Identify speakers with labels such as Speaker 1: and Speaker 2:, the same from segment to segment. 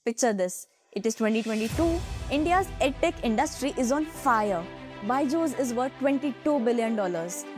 Speaker 1: Picture this. It is 2022. India's edtech industry is on fire. Byju's is worth $22 billion.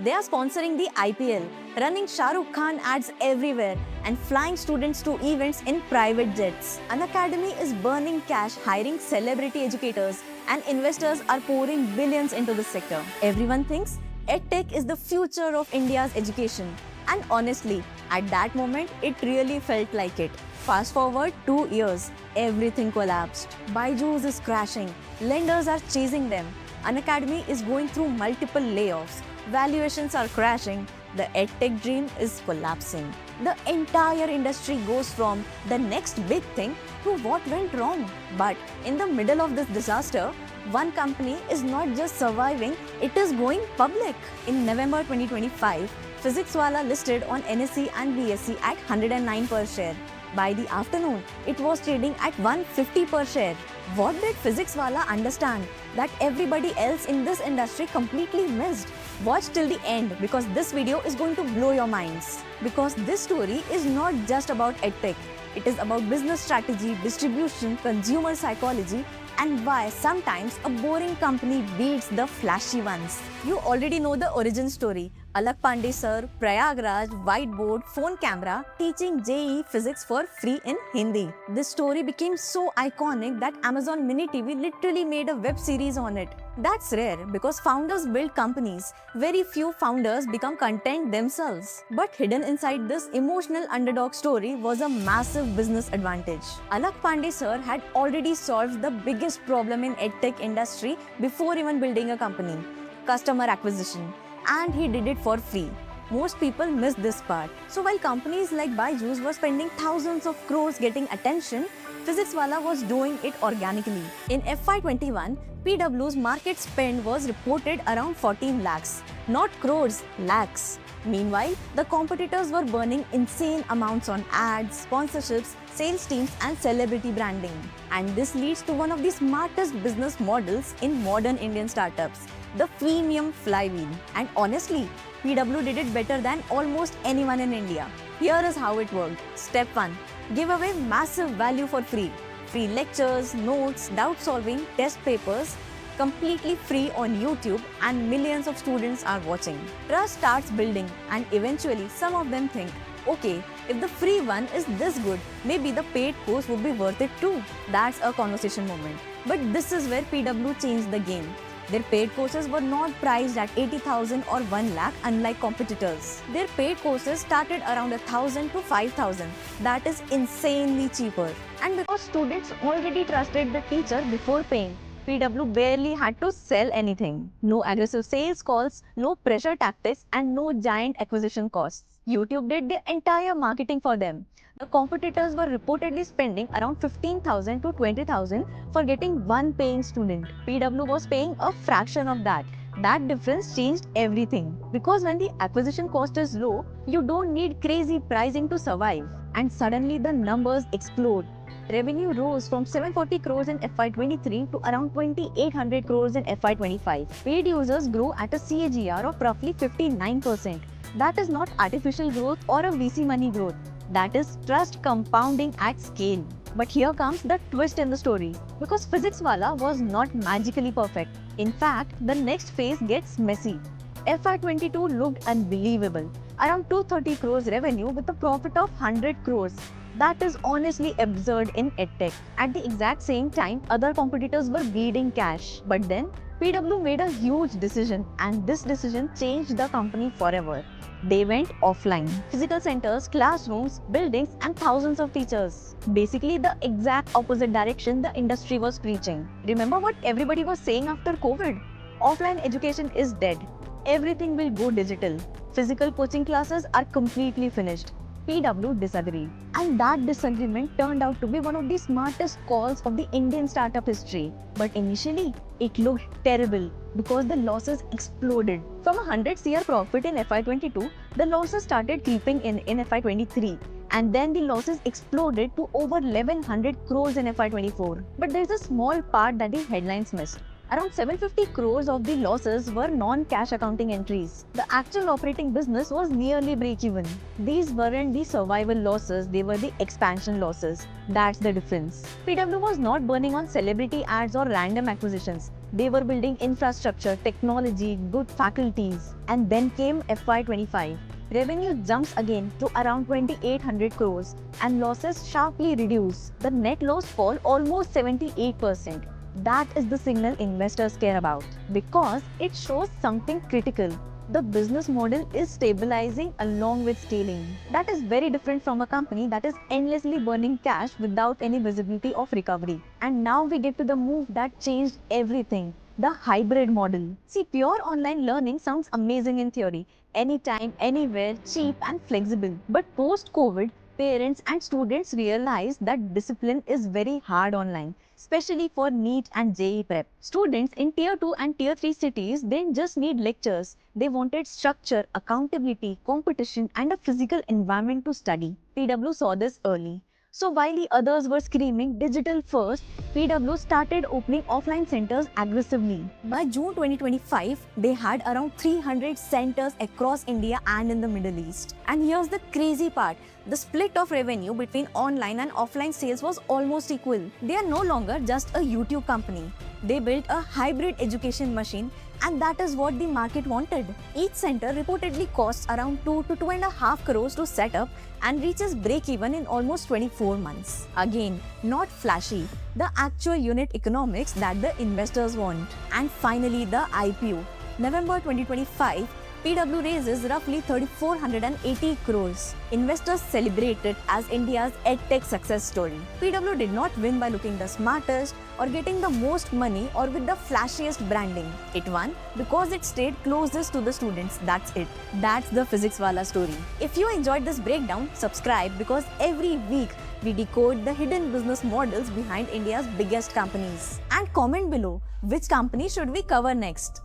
Speaker 1: They are sponsoring the IPL, running Shah Rukh Khan ads everywhere, and flying students to events in private jets. Unacademy is burning cash, hiring celebrity educators, and investors are pouring billions into the sector. Everyone thinks edtech is the future of India's education. And honestly, at that moment, it really felt like it. Fast forward 2 years, everything collapsed. Byju's is crashing, lenders are chasing them, Unacademy is going through multiple layoffs, valuations are crashing, the edtech dream is collapsing. The entire industry goes from the next big thing to what went wrong. But in the middle of this disaster, one company is not just surviving, it is going public. In November 2025, PhysicsWallah listed on NSE and BSE at 109 per share. By the afternoon, it was trading at 150 per share. What did PhysicsWallah understand that everybody else in this industry completely missed? Watch till the end because this video is going to blow your minds. Because this story is not just about edtech. It is about business strategy, distribution, consumer psychology, and why sometimes a boring company beats the flashy ones. You already know the origin story. Alak Pandey sir, Prayagraj, whiteboard, phone camera, teaching JEE physics for free in Hindi. This story became so iconic that Amazon Mini TV literally made a web series on it. That's rare because founders build companies. Very few founders become content themselves. But hidden inside this emotional underdog story was a massive business advantage. Alak Pandey sir had already solved the biggest problem in edtech industry before even building a company: customer acquisition. And he did it for free. Most people miss this part. So while companies like Byju's were spending thousands of crores getting attention, PhysicsWallah was doing it organically. In FY21, PW's market spend was reported around 14 lakhs, not crores, lakhs. Meanwhile, the competitors were burning insane amounts on ads, sponsorships, sales teams, and celebrity branding. And this leads to one of the smartest business models in modern Indian startups: the freemium flywheel. And honestly, PW did it better than almost anyone in India. Here is how it worked. Step 1. Give away massive value for free. Free lectures, notes, doubt solving, test papers, completely free on YouTube, and millions of students are watching. Trust starts building, and eventually some of them think, okay, if the free one is this good, maybe the paid course would be worth it too. That's a conversation moment. But this is where PW changed the game. Their paid courses were not priced at 80,000 or 1 lakh unlike competitors. Their paid courses started around 1,000 to 5,000. That is insanely cheaper. And because students already trusted the teacher before paying, PW barely had to sell anything. No aggressive sales calls, no pressure tactics, and no giant acquisition costs. YouTube did the entire marketing for them. The competitors were reportedly spending around 15,000 to 20,000 for getting one paying student. PW was paying a fraction of that. That difference changed everything. Because when the acquisition cost is low, you don't need crazy pricing to survive. And suddenly the numbers explode. Revenue rose from 740 crores in FY23 to around 2,800 crores in FY25. Paid users grew at a CAGR of roughly 59%. That is not artificial growth or a VC money growth. That is trust compounding at scale. But here comes the twist in the story. Because PhysicsWallah was not magically perfect. In fact, the next phase gets messy. FY22 looked unbelievable. Around 230 crores revenue with a profit of 100 crores. That is honestly absurd in edtech. At the exact same time, other competitors were bleeding cash. But then, PW made a huge decision, and this decision changed the company forever. They went offline. Physical centers, classrooms, buildings, and thousands of teachers. Basically, the exact opposite direction the industry was preaching. Remember what everybody was saying after COVID? Offline education is dead. Everything will go digital. Physical coaching classes are completely finished. PW disagreed. And that disagreement turned out to be one of the smartest calls of the Indian startup history. But initially, it looked terrible because the losses exploded. From 100 CR profit in FY22, the losses started creeping in FY23. And then the losses exploded to over 1100 crores in FY24. But there's a small part that the headlines missed. Around 750 crores of the losses were non-cash accounting entries. The actual operating business was nearly break-even. These weren't the survival losses, they were the expansion losses. That's the difference. PW was not burning on celebrity ads or random acquisitions. They were building infrastructure, technology, good faculties. And then came FY25. Revenue jumps again to around 2800 crores and losses sharply reduce. The net loss fall almost 78%. That is the signal investors care about because it shows something critical. The business model is stabilizing along with scaling. That is very different from a company that is endlessly burning cash without any visibility of recovery. And now we get to the move that changed everything. The hybrid model. See, pure online learning sounds amazing in theory. Anytime, anywhere, cheap and flexible. But post-COVID, parents and students realize that discipline is very hard online, especially for NEET and JEE prep. Students in tier 2 and tier 3 cities didn't just need lectures, they wanted structure, accountability, competition and a physical environment to study. PW saw this early. So while the others were screaming digital first, PW started opening offline centers aggressively. By June 2025, they had around 300 centers across India and in the Middle East. And here's the crazy part. The split of revenue between online and offline sales was almost equal. They are no longer just a YouTube company. They built a hybrid education machine, and that is what the market wanted. Each center reportedly costs around 2 to 2.5 crores to set up and reaches break-even in almost 24 months. Again, not flashy, the actual unit economics that the investors want. And finally, the IPO. November 2025, PW raises roughly 3,480 crores. Investors celebrate it as India's edtech success story. PW did not win by looking the smartest or getting the most money or with the flashiest branding. It won because it stayed closest to the students. That's it. That's the Physics Wala story. If you enjoyed this breakdown, subscribe because every week we decode the hidden business models behind India's biggest companies. And comment below which company should we cover next.